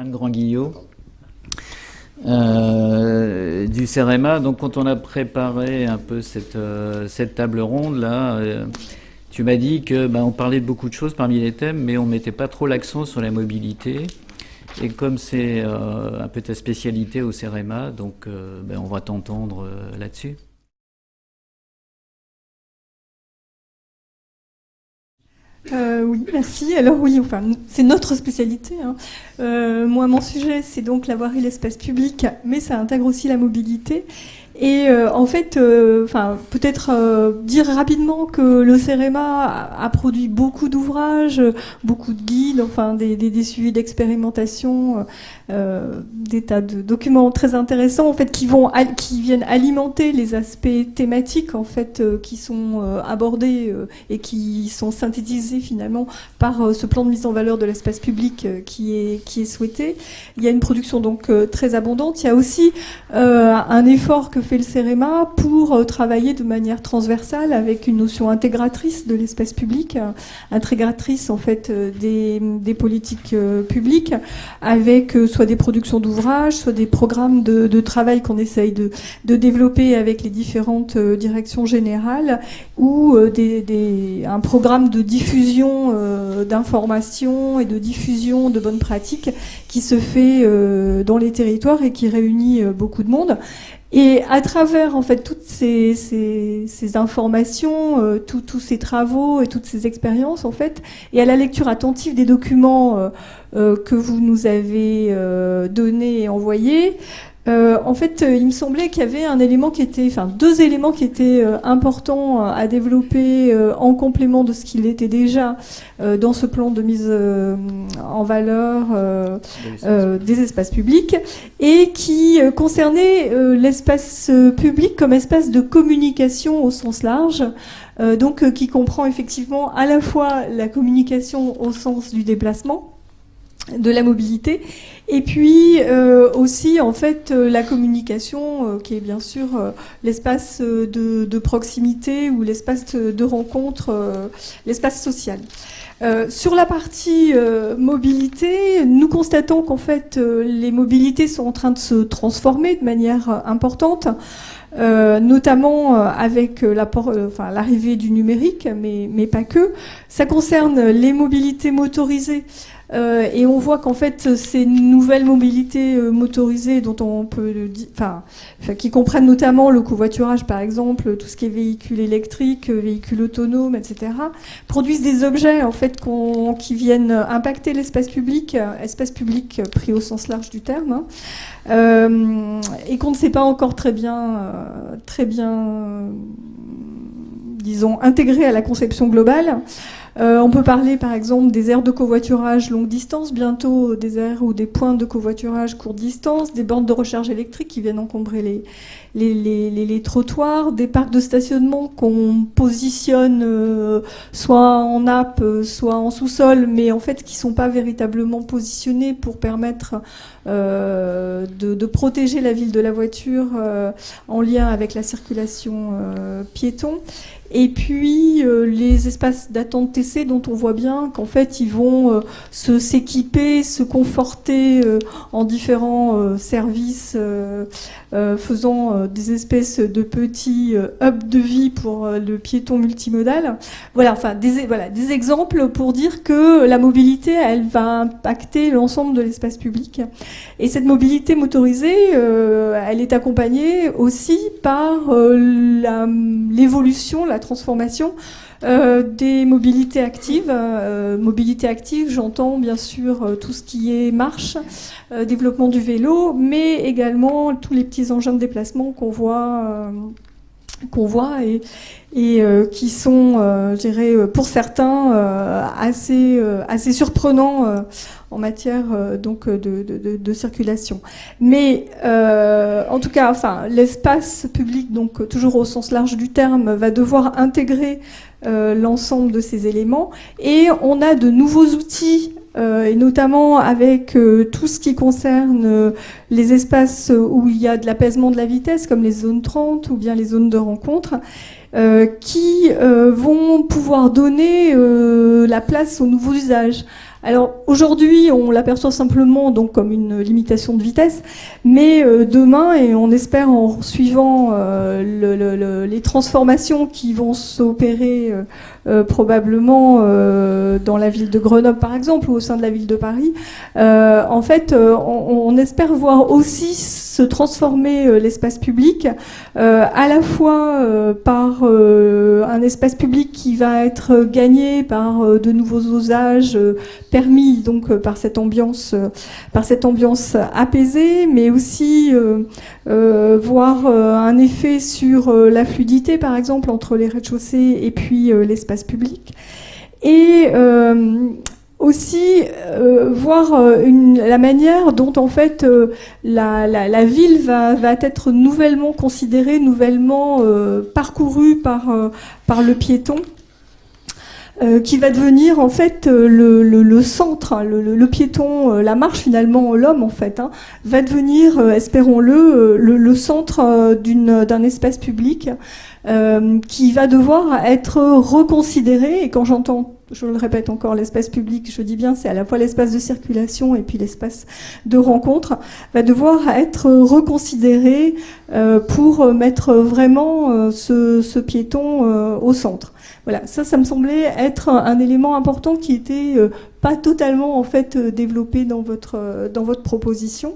Anne Grand-Guillot du CEREMA. Donc quand on a préparé un peu cette table ronde là, tu m'as dit que on parlait de beaucoup de choses parmi les thèmes, mais on mettait pas trop l'accent sur la mobilité. Et comme c'est un peu ta spécialité au CEREMA, donc on va t'entendre là-dessus. Oui, merci. Alors oui, enfin, c'est notre spécialité, hein. Moi, mon sujet, c'est donc la voirie, l'espace public, mais ça intègre aussi la mobilité. Et en fait, peut-être dire rapidement que le CEREMA a produit beaucoup d'ouvrages, beaucoup de guides, enfin des suivis d'expérimentation, des tas de documents très intéressants en fait qui viennent alimenter les aspects thématiques en fait qui sont abordés et qui sont synthétisés finalement par ce plan de mise en valeur de l'espace public qui est souhaité. Il y a une production donc très abondante. Il y a aussi un effort que fait le CEREMA pour travailler de manière transversale avec une notion intégratrice de l'espace public, intégratrice en fait des politiques publiques, avec soit des productions d'ouvrages, soit des programmes de travail qu'on essaye de développer avec les différentes directions générales, ou un programme de diffusion d'informations et de diffusion de bonnes pratiques qui se fait dans les territoires et qui réunit beaucoup de monde. Et à travers en fait toutes ces informations, tous ces travaux et toutes ces expériences en fait, et à la lecture attentive des documents que vous nous avez donnés et envoyés, en fait, il me semblait qu'il y avait deux éléments qui étaient importants à développer en complément de ce qu'il était déjà dans ce plan de mise en valeur des espaces publics, et qui concernaient l'espace public comme espace de communication au sens large, donc qui comprend effectivement à la fois la communication au sens du déplacement, de la mobilité, et puis aussi en fait la communication qui est bien sûr l'espace de proximité ou l'espace de rencontre, l'espace social. Sur la partie mobilité, nous constatons qu'en fait les mobilités sont en train de se transformer de manière importante, notamment avec l'arrivée du numérique, mais pas que. Ça concerne les mobilités motorisées. Et on voit qu'en fait, ces nouvelles mobilités motorisées, dont on peut qui comprennent notamment le covoiturage, par exemple, tout ce qui est véhicules électriques, véhicules autonomes, etc., produisent des objets en fait qui viennent impacter l'espace public pris au sens large du terme, hein, et qu'on ne sait pas encore très bien, disons, intégrer à la conception globale. On peut parler par exemple des aires de covoiturage longue distance, bientôt des aires ou des points de covoiturage courte distance, des bornes de recharge électrique qui viennent encombrer les trottoirs, des parcs de stationnement qu'on positionne soit en nappe, soit en sous-sol, mais en fait qui ne sont pas véritablement positionnés pour permettre de protéger la ville de la voiture en lien avec la circulation piéton. Et puis les espaces d'attente TC dont on voit bien qu'en fait ils vont s'équiper, se conforter en différents services, faisant des espèces de petits hubs de vie pour le piéton multimodal. Voilà, enfin des exemples pour dire que la mobilité, elle va impacter l'ensemble de l'espace public. Et cette mobilité motorisée, elle est accompagnée aussi par l'évolution, la transformation des mobilités actives. Mobilité active, j'entends bien sûr tout ce qui est marche, développement du vélo, mais également tous les petits engins de déplacement qu'on voit et qui sont, je dirais, pour certains assez surprenants en matière donc de circulation. Mais en tout cas, l'espace public, donc toujours au sens large du terme, va devoir intégrer l'ensemble de ces éléments, et on a de nouveaux outils. Et notamment avec tout ce qui concerne les espaces où il y a de l'apaisement de la vitesse, comme les zones 30 ou bien les zones de rencontre, qui vont pouvoir donner la place aux nouveaux usages. Alors aujourd'hui, on l'aperçoit simplement donc comme une limitation de vitesse, mais demain, et on espère en suivant les transformations qui vont s'opérer probablement dans la ville de Grenoble par exemple, ou au sein de la ville de Paris, en fait, on espère voir aussi se transformer l'espace public, à la fois par un espace public qui va être gagné par de nouveaux usages permis donc par cette ambiance apaisée, mais aussi voir un effet sur la fluidité par exemple entre les rez-de-chaussée et puis l'espace public, et aussi voir la manière dont en fait la ville va être nouvellement considérée, nouvellement parcourue par le piéton, qui va devenir en fait le centre, hein, le piéton, la marche finalement, l'homme en fait, hein, va devenir, espérons-le, le centre d'un espace public qui va devoir être reconsidéré. Et quand j'entends, je le répète encore, l'espace public, je dis bien, c'est à la fois l'espace de circulation et puis l'espace de rencontre, va devoir être reconsidéré pour mettre vraiment ce piéton au centre. Voilà, ça me semblait être un élément important qui était pas totalement en fait développé dans votre proposition.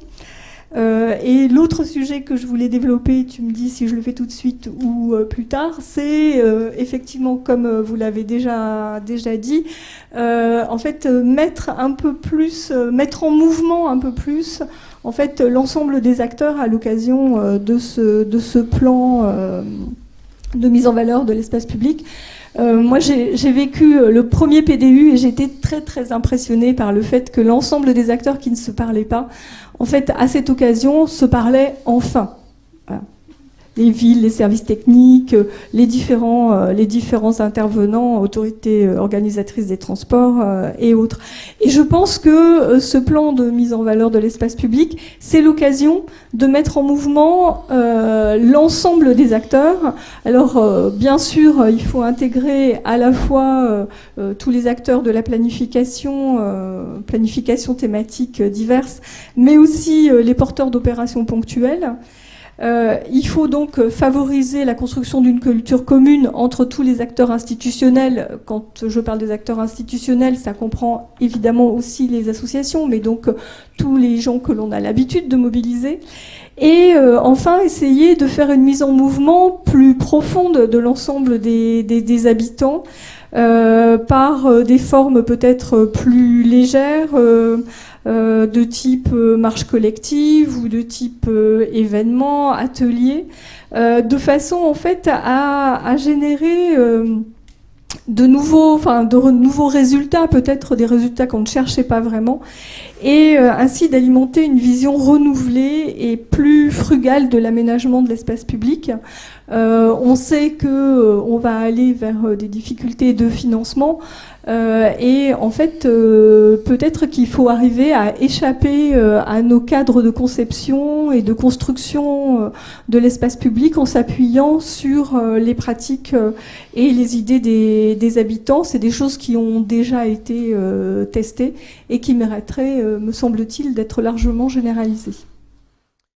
Et l'autre sujet que je voulais développer, tu me dis si je le fais tout de suite ou plus tard, c'est effectivement, comme vous l'avez déjà dit, en fait mettre en mouvement un peu plus en fait l'ensemble des acteurs à l'occasion de ce plan de mise en valeur de l'espace public. Moi, j'ai vécu le premier PDU et j'ai été très très impressionnée par le fait que l'ensemble des acteurs qui ne se parlaient pas, en fait, à cette occasion, se parlaient enfin. Voilà. Les villes, les services techniques, les différents intervenants, autorités organisatrices des transports et autres. Et je pense que ce plan de mise en valeur de l'espace public, c'est l'occasion de mettre en mouvement l'ensemble des acteurs. Alors, bien sûr, il faut intégrer à la fois tous les acteurs de la planification thématique diverses, mais aussi les porteurs d'opérations ponctuelles. Il faut donc favoriser la construction d'une culture commune entre tous les acteurs institutionnels. Quand je parle des acteurs institutionnels, ça comprend évidemment aussi les associations, mais donc tous les gens que l'on a l'habitude de mobiliser. Et enfin, essayer de faire une mise en mouvement plus profonde de l'ensemble des habitants par des formes peut-être plus légères, de type marche collective ou de type événement, atelier, de façon en fait à générer de nouveaux résultats, peut-être des résultats qu'on ne cherchait pas vraiment, et ainsi d'alimenter une vision renouvelée et plus frugale de l'aménagement de l'espace public. On sait que on va aller vers des difficultés de financement, et en fait peut-être qu'il faut arriver à échapper à nos cadres de conception et de construction de l'espace public en s'appuyant sur les pratiques et les idées des habitants. C'est des choses qui ont déjà été testées et qui mériteraient, me semble-t-il, d'être largement généralisées.